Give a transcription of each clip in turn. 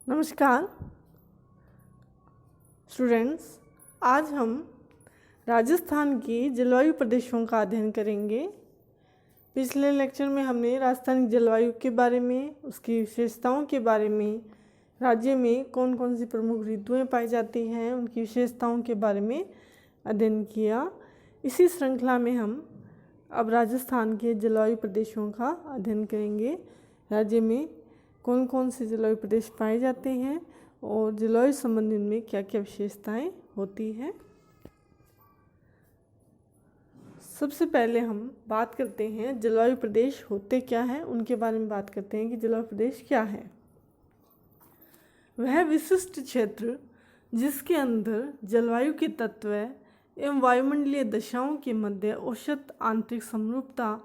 नमस्कार स्टूडेंट्स, आज हम राजस्थान के जलवायु प्रदेशों का अध्ययन करेंगे। पिछले लेक्चर में हमने राजस्थान की जलवायु के बारे में, उसकी विशेषताओं के बारे में, राज्य में कौन कौन सी प्रमुख ऋतुएं पाई जाती हैं, उनकी विशेषताओं के बारे में अध्ययन किया। इसी श्रृंखला में हम अब राजस्थान के जलवायु प्रदेशों का अध्ययन करेंगे। राज्य में कौन कौन से जलवायु प्रदेश पाए जाते हैं और जलवायु संबंधी में क्या क्या विशेषताएं होती हैं। सबसे पहले हम बात करते हैं जलवायु प्रदेश होते क्या हैं, उनके बारे में बात करते हैं कि जलवायु प्रदेश क्या है। वह विशिष्ट क्षेत्र जिसके अंदर जलवायु के तत्व एवं वायुमंडलीय दशाओं के मध्य औसत आंतरिक समरूपता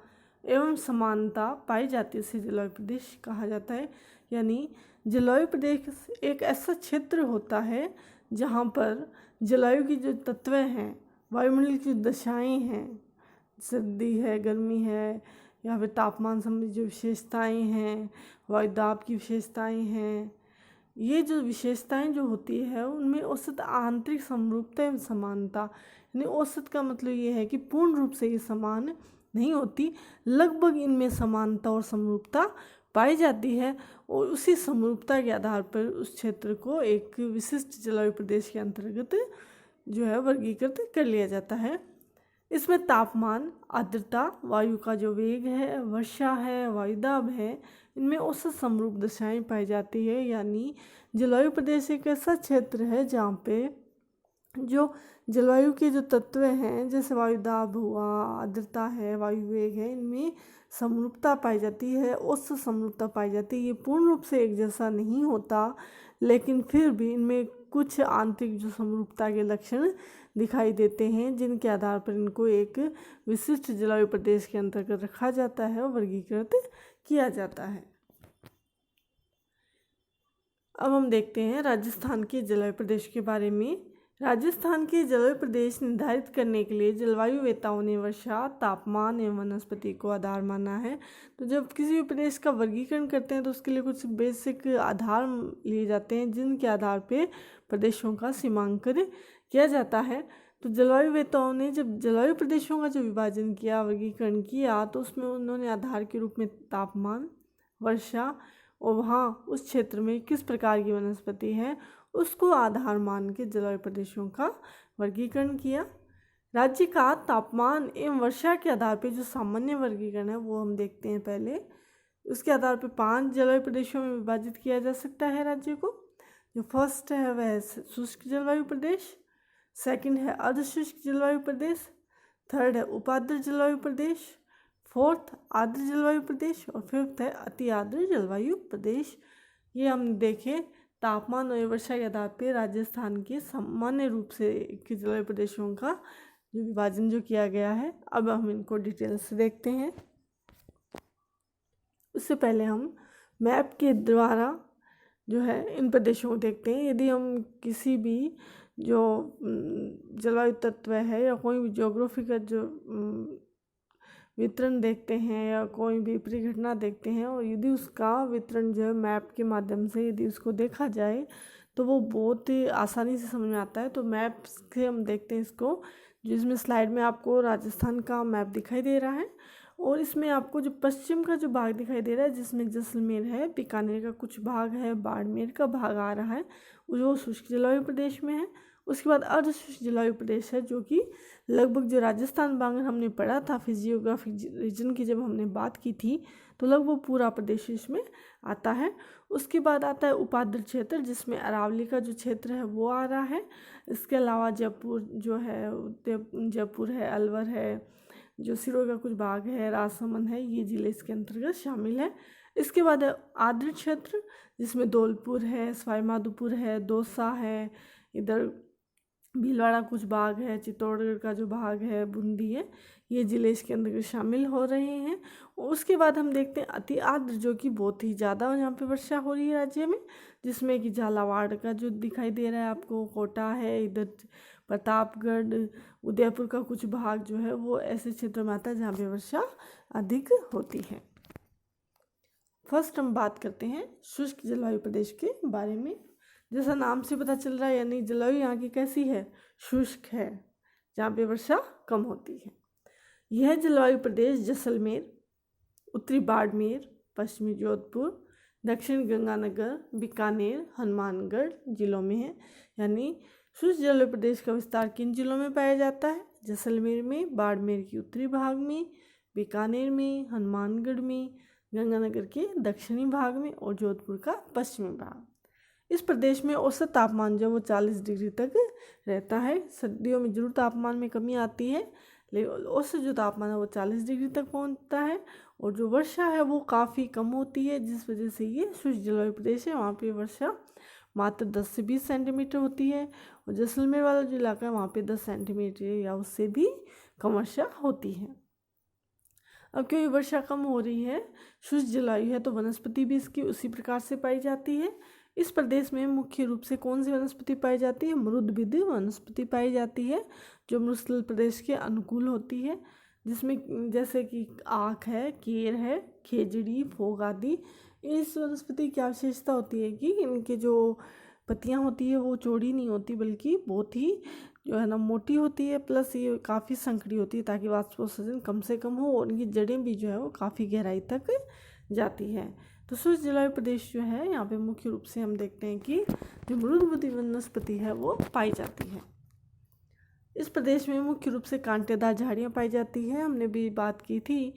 एवं समानता पाई जाती है, उसे जलवायु प्रदेश कहा जाता है। यानी जलवायु प्रदेश एक ऐसा क्षेत्र होता है जहाँ पर जलवायु की जो तत्व हैं, वायुमंडल की जो दशाएं हैं, सर्दी है, गर्मी है, या फिर तापमान संबंधी जो विशेषताएं हैं, वायुदाब की विशेषताएं हैं, ये जो विशेषताएं जो होती है उनमें औसत आंतरिक समरूपता एवं समानता, यानी औसत का मतलब ये है कि पूर्ण रूप से ये समान नहीं होती, लगभग इनमें समानता और समरूपता पाई जाती है और उसी समरूपता के आधार पर उस क्षेत्र को एक विशिष्ट जलवायु प्रदेश के अंतर्गत जो है वर्गीकृत कर लिया जाता है। इसमें तापमान, आर्द्रता, वायु का जो वेग है, वर्षा है, वायुदाब है, इनमें औसत समरूप दशाएं पाई जाती है। यानी जलवायु प्रदेश एक ऐसा क्षेत्र है जहाँ पे जो जलवायु के जो तत्व हैं, जैसे वायुदाब हुआ, आर्द्रता है, वायु वेग है, इनमें समरूपता पाई जाती है, औसत समरूपता पाई जाती है। ये पूर्ण रूप से एक जैसा नहीं होता, लेकिन फिर भी इनमें कुछ आंतरिक जो समरूपता के लक्षण दिखाई देते हैं, जिनके आधार पर इनको एक विशिष्ट जलवायु प्रदेश के अंतर्गत रखा जाता है और वर्गीकृत किया जाता है। अब हम देखते हैं राजस्थान के जलवायु प्रदेश के बारे में। राजस्थान के जलवायु प्रदेश निर्धारित करने के लिए जलवायु वेताओं ने वर्षा, तापमान एवं वनस्पति को आधार माना है। तो जब किसी भी प्रदेश का वर्गीकरण करते हैं तो उसके लिए कुछ बेसिक आधार लिए जाते हैं, जिनके आधार पे प्रदेशों का सीमांकन किया जाता है। तो जलवायु वेताओं ने जब जलवायु प्रदेशों का जो विभाजन किया, वर्गीकरण किया, तो उसमें उन्होंने आधार के रूप में तापमान, वर्षा और वहाँ उस क्षेत्र में किस प्रकार की वनस्पति है उसको आधार मान के जलवायु प्रदेशों का वर्गीकरण किया। राज्य का तापमान एवं वर्षा के आधार पर जो सामान्य वर्गीकरण है वो हम देखते हैं पहले। उसके आधार पर 5 जलवायु प्रदेशों में विभाजित किया जा सकता है राज्य को। जो फर्स्ट है वह है शुष्क जलवायु प्रदेश, सेकंड है अर्धशुष्क जलवायु प्रदेश, थर्ड है उपाद्र जलवायु प्रदेश, फोर्थ आर्द्र जलवायु प्रदेश और फिफ्थ है अति आर्द्र जलवायु प्रदेश। ये हम देखें तापमान और वर्षा के आधार पर राजस्थान के सामान्य रूप से के जलवायु प्रदेशों का जो विभाजन जो किया गया है। अब हम इनको डिटेल से देखते हैं। उससे पहले हम मैप के द्वारा जो है इन प्रदेशों को देखते हैं। यदि हम किसी भी जो जलवायु तत्व है या कोई भी ज्योग्राफी का जो वितरण देखते हैं या कोई भी परिघटना देखते हैं और यदि उसका वितरण जो है मैप के माध्यम से यदि उसको देखा जाए तो वो बहुत ही आसानी से समझ में आता है। तो मैप से हम देखते हैं इसको, जिसमें स्लाइड में आपको राजस्थान का मैप दिखाई दे रहा है और इसमें आपको जो पश्चिम का जो भाग दिखाई दे रहा है, जिसमें जैसलमेर है, बीकानेर का कुछ भाग है, बाड़मेर का भाग आ रहा है, वो शुष्क जलवायु प्रदेश में है। उसके बाद अर्धशुष्क जलवायु प्रदेश है, जो कि लगभग जो राजस्थान भाग हमने पढ़ा था फिजियोग्राफिक रीजन की जब हमने बात की थी, तो लगभग पूरा प्रदेश इसमें आता है। उसके बाद आता है उपाद्र क्षेत्र, जिसमें अरावली का जो क्षेत्र है वो आ रहा है। इसके अलावा जयपुर जो है, जयपुर है, अलवर है, जो सिरोही का कुछ भाग है, राजसमंद है, ये जिले इसके अंतर्गत शामिल है। इसके बाद है आर्द्र क्षेत्र, जिसमें धौलपुर है, सवाई माधोपुर है, दौसा है, इधर भीलवाड़ा कुछ भाग है, चित्तौड़गढ़ का जो भाग है, बूंदी है, ये जिले इसके अंदर शामिल हो रहे हैं। उसके बाद हम देखते हैं अति आर्द्र, जो कि बहुत ही ज़्यादा यहाँ पे वर्षा हो रही है राज्य में, जिसमें कि झालावाड़ का जो दिखाई दे रहा है आपको, कोटा है, इधर प्रतापगढ़, उदयपुर का कुछ भाग जो है वो ऐसे क्षेत्रों में आता है जहाँ पे वर्षा अधिक होती है। फर्स्ट हम बात करते हैं शुष्क जलवायु प्रदेश के बारे में। जैसा नाम से पता चल रहा है, यानी जलवायु यहाँ की कैसी है, शुष्क है, जहाँ पे वर्षा कम होती है। यह जलवायु प्रदेश जैसलमेर, उत्तरी बाड़मेर, पश्चिमी जोधपुर, दक्षिण गंगानगर, बीकानेर, हनुमानगढ़ जिलों में है। यानी शुष्क जलवायु प्रदेश का विस्तार किन जिलों में पाया जाता है, जैसलमेर में, बाड़मेर के उत्तरी भाग में, बीकानेर में, हनुमानगढ़ में, गंगानगर के दक्षिणी भाग में और जोधपुर का पश्चिमी भाग। इस प्रदेश में औसत तापमान जो वो 40 डिग्री तक रहता है। सर्दियों में जरूर तापमान में कमी आती है, लेकिन औसत जो तापमान है वो 40 डिग्री तक पहुंचता है। और जो वर्षा है वो काफ़ी कम होती है, जिस वजह से ये शुष्क जलवायु प्रदेश है। वहाँ पे वर्षा मात्र 10 से 20 सेंटीमीटर होती है, और जैसलमेर वाला जो इलाका है वहाँ पे 10 सेंटीमीटर या उससे भी कम वर्षा होती है। अब क्योंकि वर्षा कम हो रही है, शुष्क जलवायु है, तो वनस्पति भी इसकी उसी प्रकार से पाई जाती है। इस प्रदेश में मुख्य रूप से कौन सी वनस्पति पाई जाती है, मृदबिद वनस्पति पाई जाती है, जो मृस्थल प्रदेश के अनुकूल होती है, जिसमें जैसे कि आक है, केर है, खेजड़ी, फोग आदि। इस वनस्पति की क्या विशेषता होती है कि इनके जो पत्तियां होती है वो चौड़ी नहीं होती, बल्कि बहुत ही जो है ना मोटी होती है, प्लस ये काफ़ी संकरी होती है, ताकि वाष्पोत्सर्जन कम से कम हो, और इनकी जड़ें भी जो है वो काफ़ी गहराई तक जाती है। तो शुष्क जलवायु प्रदेश जो है यहाँ पे मुख्य रूप से हम देखते हैं कि जो मृदुबुद्धि वनस्पति है वो पाई जाती है। इस प्रदेश में मुख्य रूप से कांटेदार झाड़ियाँ पाई जाती है। हमने भी बात की थी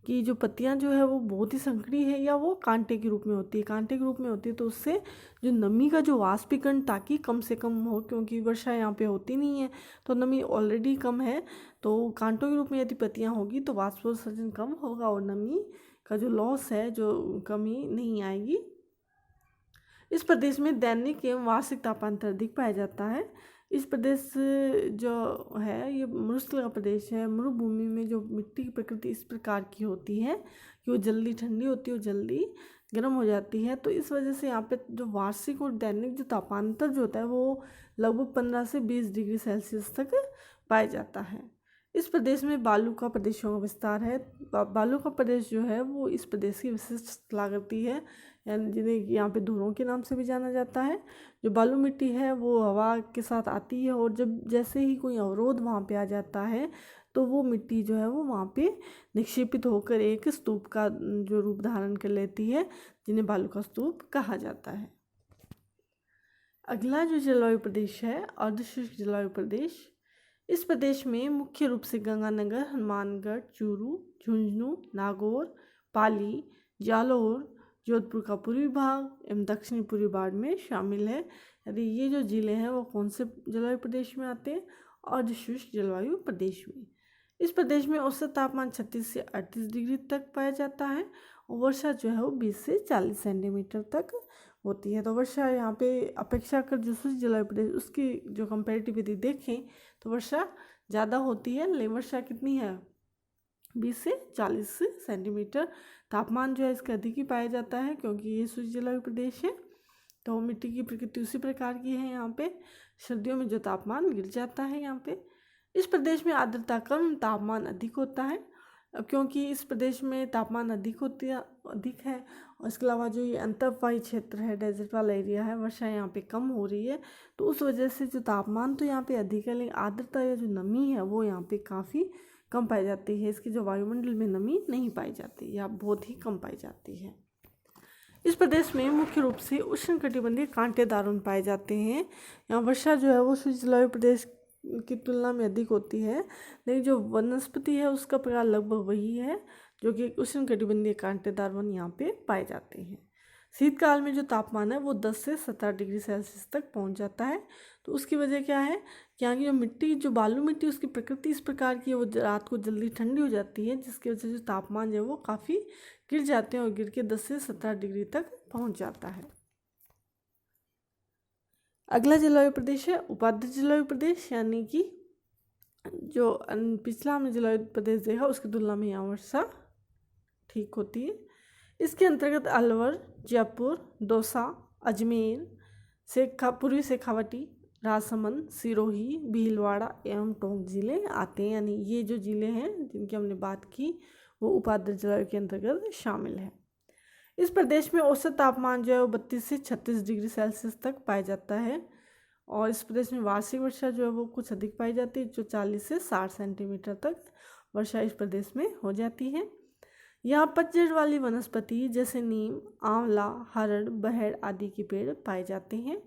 कि जो पत्तियाँ जो है वो बहुत ही संकरी है, या वो कांटे के रूप में होती है। कांटे के रूप में होती है तो उससे जो नमी का जो वाष्पीकरण ताकि कम से कम हो, क्योंकि वर्षा यहाँ पे होती नहीं है तो नमी ऑलरेडी कम है, तो कांटों के रूप में यदि पत्तियाँ होगी तो वाष्पोत्सर्जन कम होगा और नमी का जो लॉस है, जो कमी नहीं आएगी। इस प्रदेश में दैनिक एवं वार्षिक तापांतर अधिक पाया जाता है। इस प्रदेश जो है ये मरुस्थल का प्रदेश है। मरुभूमि में जो मिट्टी की प्रकृति इस प्रकार की होती है कि वो जल्दी ठंडी होती है और जल्दी गर्म हो जाती है, तो इस वजह से यहाँ पे जो वार्षिक और दैनिक जो तापांतर जो होता है वो लगभग 15 से 20 डिग्री सेल्सियस तक पाया जाता है। इस प्रदेश में बालू का प्रदेशों का विस्तार है। बालू का प्रदेश जो है वो इस प्रदेश की विशिष्ट कलाकृति है, यानी जिन्हें यहाँ पे धुरों के नाम से भी जाना जाता है। जो बालू मिट्टी है वो हवा के साथ आती है, और जब जैसे ही कोई अवरोध वहाँ पे आ जाता है तो वो मिट्टी जो है वो वहाँ पे निक्षेपित होकर एक स्तूप का जो रूप धारण कर लेती है, जिन्हें बालू का स्तूप कहा जाता है। अगला जो जलवायु प्रदेश है अर्धशुष्क जलवायु प्रदेश। इस प्रदेश में मुख्य रूप से गंगानगर, हनुमानगढ़, चूरू, झुंझुनू, नागौर, पाली, जालौर, जोधपुर का पूर्वी भाग एवं दक्षिणी पूर्वी बाड़मेर शामिल है। यदि ये जो जिले हैं वो कौन से जलवायु प्रदेश में आते हैं, अर्धशुष्क जलवायु प्रदेश में। इस प्रदेश में औसत तापमान 36 से 38 डिग्री तक पाया जाता है, और वर्षा जो है वो 20 से 40 सेंटीमीटर तक होती है। तो वर्षा यहाँ पे अपेक्षाकृत जो शुष्क जलवायु प्रदेश उसकी जो कंपेरेटिविटी देखें तो वर्षा ज़्यादा होती है, लेकिन वर्षा कितनी है, 20 से 40 सेंटीमीटर। तापमान जो है इसका अधिक ही पाया जाता है, क्योंकि ये शुष्क जलवायु प्रदेश है, तो मिट्टी की प्रकृति उसी प्रकार की है। यहाँ पे सर्दियों में जो तापमान गिर जाता है यहाँ पे। इस प्रदेश में आर्द्रता कम, तापमान अधिक होता है, क्योंकि इस प्रदेश में तापमान अधिक है, और इसके अलावा जो ये अंतर्वाही क्षेत्र है, डेजर्ट वाला एरिया है, वर्षा यहाँ पे कम हो रही है, तो उस वजह से जो तापमान तो यहाँ पे अधिक है, लेकिन आर्द्रता या जो नमी है वो यहाँ पे काफ़ी कम पाई जाती है। इसकी जो वायुमंडल में नमी नहीं पाई जाती या बहुत ही कम पाई जाती है। इस प्रदेश में मुख्य रूप से उष्णकटिबंधीय कांटेदार वन पाए जाते हैं। यहाँ वर्षा जो है वो शुष्क जलवायु प्रदेश की तुलना में अधिक होती है, लेकिन जो वनस्पति है उसका प्रकार लगभग वही है, जो कि उष्णकटिबंधीय कांटेदार वन यहाँ पे पाए जाते हैं। शीतकाल में जो तापमान है वो 10 से 17 डिग्री सेल्सियस तक पहुँच जाता है। तो उसकी वजह क्या है कि यहाँ की जो मिट्टी, जो बालू मिट्टी, उसकी प्रकृति इस प्रकार की है, वो रात को जल्दी ठंडी हो जाती है, जिसकी वजह से जो तापमान जो है वो काफ़ी गिर जाते हैं, और गिर के 10 से 17 डिग्री तक पहुँच जाता है। अगला जलवायु प्रदेश है उपाध्य जलवायु प्रदेश, यानी कि जो पिछला हमने जलवायु प्रदेश देखा उसकी तुलना में यहाँ वर्षा ठीक होती है। इसके अंतर्गत अलवर, जयपुर, दौसा, अजमेर, पूर्वी शेखावटी, राजसमंद, सिरोही, भीलवाड़ा एवं टोंक जिले आते हैं। यानी ये जो जिले हैं जिनकी हमने बात की वो उपाध्य जलवायु के अंतर्गत शामिल है। इस प्रदेश में औसत तापमान जो है वो 32 से 36 डिग्री सेल्सियस तक पाया जाता है। और इस प्रदेश में वार्षिक वर्षा जो है वो कुछ अधिक पाई जाती है, जो 40 से 60 सेंटीमीटर तक वर्षा इस प्रदेश में हो जाती है। यहाँ पतझड़ वाली वनस्पति जैसे नीम, आंवला, हरड़, बहेड़ आदि के पेड़ पाए जाते हैं।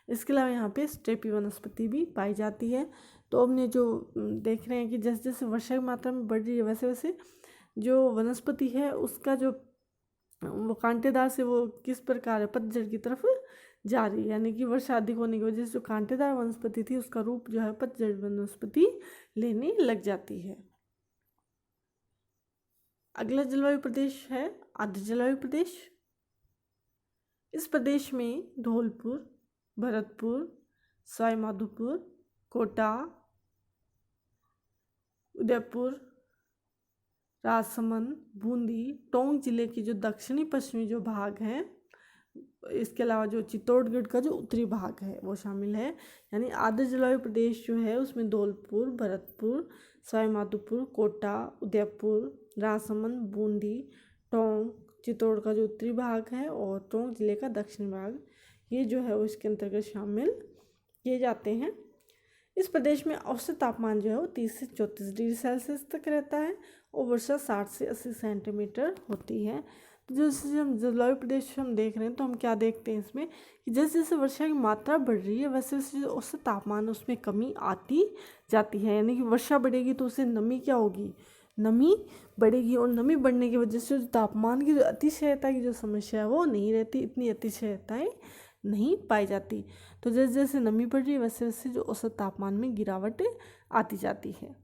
इसके अलावा यहाँ पे स्टेपी वनस्पति भी पाई जाती है। तो हमने जो देख रहे हैं कि जैसे जैसे वर्षा की मात्रा में बढ़ रही है वैसे वैसे जो वनस्पति है उसका जो वो कांटेदार से वो किस प्रकार है पतझड़ की तरफ जा रही है, यानी कि वर्षा अधिक होने की वजह से जो कांटेदार वनस्पति थी उसका रूप जो है पतझड़ वनस्पति लेने लग जाती है। अगला जलवायु प्रदेश है आर्द्र जलवायु प्रदेश। इस प्रदेश में धौलपुर, भरतपुर, सवाई माधोपुर, कोटा, उदयपुर, राजसमंद, बूंदी, टोंक जिले के जो दक्षिणी पश्चिमी जो भाग हैं, इसके अलावा जो चित्तौड़गढ़ का जो उत्तरी भाग है वो शामिल है। यानी आर्द्र जलवायु प्रदेश जो है उसमें धौलपुर, भरतपुर, सवाई माधोपुर, कोटा, उदयपुर, राजसमंद, बूंदी, टोंक, चित्तौड़ का जो उत्तरी भाग है और टोंक जिले का दक्षिणी भाग, ये जो है वो इसके अंतर्गत शामिल किए जाते हैं। इस प्रदेश में औसत तापमान जो है वो 30 से 34 डिग्री सेल्सियस तक रहता है और वर्षा 60 से 80 सेंटीमीटर होती है। तो जैसे हम जलवायु प्रदेश हम देख रहे हैं तो हम क्या देखते हैं इसमें कि जैसे जैसे वर्षा की मात्रा बढ़ रही है वैसे वैसे जो औसत तापमान उसमें कमी आती जाती है। यानी कि वर्षा बढ़ेगी तो उससे नमी क्या होगी, नमी बढ़ेगी और नमी बढ़ने की वजह से जो तापमान की जो अतिशयता की जो समस्या है वो नहीं रहती, इतनी अतिशयताएँ नहीं पाई जाती। तो जैसे जैसे नमी बढ़ रही है वैसे वैसे जो औसत तापमान में गिरावट आती जाती है।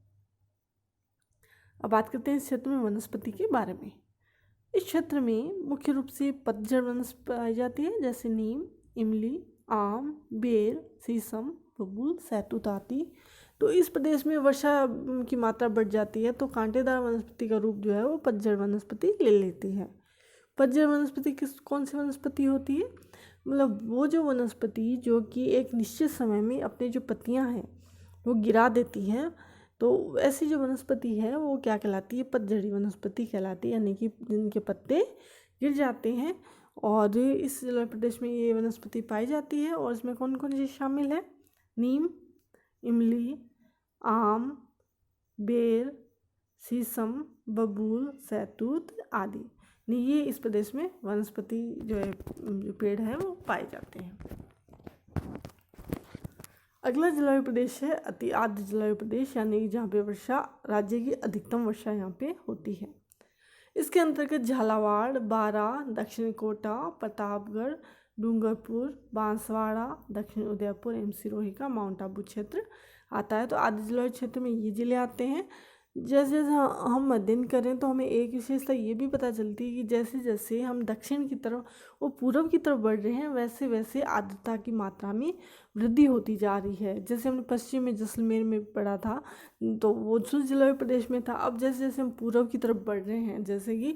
अब बात करते हैं इस क्षेत्र में वनस्पति के बारे में। इस क्षेत्र में मुख्य रूप से पतझड़ वनस्पति पाई जाती है जैसे नीम, इमली, आम, बेर, शीशम, बबूल, सहतूत आदि। तो इस प्रदेश में वर्षा की मात्रा बढ़ जाती है तो कांटेदार वनस्पति का रूप जो है वो पतझड़ वनस्पति ले लेती है। पतझड़ वनस्पति कौन सी वनस्पति होती है, मतलब वो जो वनस्पति जो कि एक निश्चित समय में अपने जो पत्तियां हैं वो गिरा देती हैं, तो ऐसी जो वनस्पति है वो क्या कहलाती है, पतझड़ी वनस्पति कहलाती है। यानी कि जिनके पत्ते गिर जाते हैं और इस जलवायु प्रदेश में ये वनस्पति पाई जाती है। और इसमें कौन कौन चीज़ शामिल है, नीम, इमली, आम, बेर, शीशम, बबूल, सहतूत आदि, ये इस प्रदेश में वनस्पति जो है जो पेड़ है वो पाए जाते हैं। अगला जलवायु प्रदेश है अति आर्द्र जलवायु प्रदेश, यानी जहाँ पे वर्षा राज्य की अधिकतम वर्षा यहाँ पे होती है। इसके अंतर्गत झालावाड़, बारा, दक्षिण कोटा, प्रतापगढ़, डूंगरपुर, बांसवाड़ा, दक्षिण उदयपुर एवं सिरोही का माउंट आबू क्षेत्र आता है। तो आर्द्र जलवायु क्षेत्र में ये जिले आते हैं। जैसे जैसे हम अध्ययन करें तो हमें एक विशेषता ये भी पता चलती है कि जैसे जैसे हम दक्षिण की तरफ और पूर्व की तरफ बढ़ रहे हैं वैसे वैसे आर्द्रता की मात्रा में वृद्धि होती जा रही है। जैसे हमने पश्चिम में जैसलमेर में पढ़ा था तो वो शुष्क जलवायु प्रदेश में था। अब जैसे जैसे हम पूर्व की तरफ बढ़ रहे हैं जैसे कि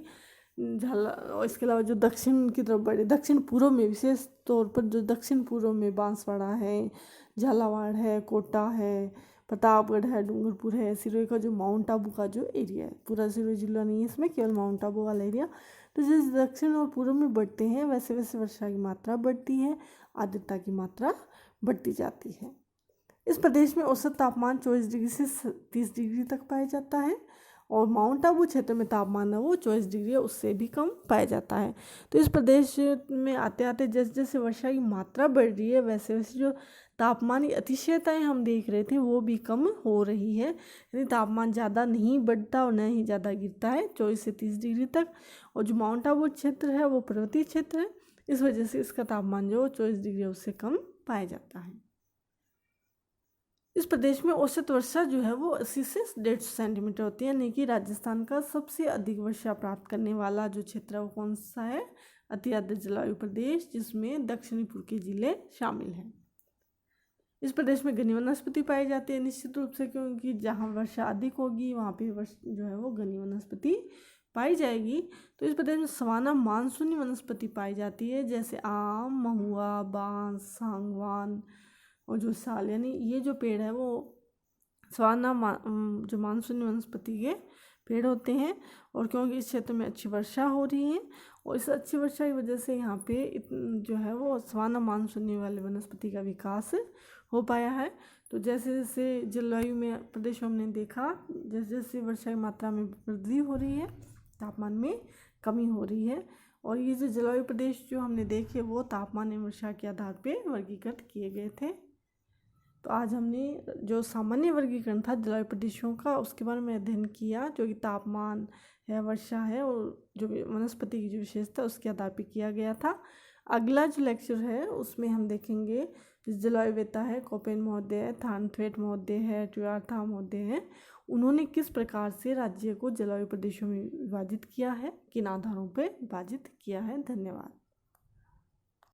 और इसके अलावा जो दक्षिण की तरफ बढ़े, दक्षिण पूर्व में विशेष तौर पर जो दक्षिण पूर्व में बांसवाड़ा है, झालावाड़ है, कोटा है, प्रतापगढ़ है, डूंगरपुर है, सिरोही का जो माउंट आबू का जो एरिया है, पूरा सिरोही जिला नहीं है इसमें, केवल माउंट आबू वाला एरिया। तो जैसे दक्षिण और पूर्व में बढ़ते हैं वैसे वैसे वर्षा की मात्रा बढ़ती है, आर्द्रता की मात्रा बढ़ती जाती है। इस प्रदेश में औसत तापमान 24 डिग्री से 30 डिग्री तक पाया जाता है और माउंट आबू क्षेत्र में तापमान है वो 24 डिग्री उससे भी कम पाया जाता है। तो इस प्रदेश में आते आते जैसे जैसे वर्षा की मात्रा बढ़ रही है वैसे वैसे जो तापमान की अतिशयताएँ हम देख रहे थे वो भी कम हो रही है। यानी तापमान ज़्यादा नहीं बढ़ता और न ही ज़्यादा गिरता है 24 से 30 डिग्री तक। और जो माउंट आबू क्षेत्र है वो पर्वतीय क्षेत्र है, इस वजह से इसका तापमान जो 24 डिग्री उससे कम पाया जाता है। इस प्रदेश में औसत वर्षा जो है वो 80 से 150 सेंटीमीटर होती है। यानी कि राजस्थान का सबसे अधिक वर्षा प्राप्त करने वाला जो क्षेत्र है वो कौन सा है, अति आर्द्र जलवायु प्रदेश, जिसमें दक्षिणी पूर्व के जिले शामिल हैं। इस प्रदेश में घनी वनस्पति पाई जाती है निश्चित रूप से, क्योंकि जहाँ वर्षा अधिक होगी वहाँ पे जो है वो घनी वनस्पति पाई जाएगी। तो इस प्रदेश में सवाना मानसूनी वनस्पति पाई जाती है जैसे आम, महुआ, बांस, सागवान और जो साल, यानी ये जो पेड़ है वो सवाना जो मानसूनी वनस्पति के पेड़ होते हैं, और क्योंकि इस क्षेत्र में अच्छी वर्षा हो रही है और इस अच्छी वर्षा की वजह से यहाँ पे जो है वो सवाना मानसूनी वाले वनस्पति का विकास हो पाया है। तो जैसे जैसे जलवायु में प्रदेशों में हमने देखा, जैसे जैसे वर्षा की मात्रा में वृद्धि हो रही है, तापमान में कमी हो रही है। और ये जो जलवायु प्रदेश जो हमने देखे वो तापमान एवं वर्षा के आधार पे वर्गीकृत किए गए थे। तो आज हमने जो सामान्य वर्गीकरण था जलवायु प्रदेशों का उसके बारे में अध्ययन किया, जो कि तापमान है, वर्षा है और जो वनस्पति की जो विशेषता उसके आधार पर किया गया था। अगला जो लेक्चर है उसमें हम देखेंगे जलवायुवेत्ता है कोपेन महोदय है, थानथवेट महोदय है, ट्युआर्था महोदय है, उन्होंने किस प्रकार से राज्य को जलवायु प्रदेशों में विभाजित किया है, किन आधारों पर विभाजित किया है। धन्यवाद।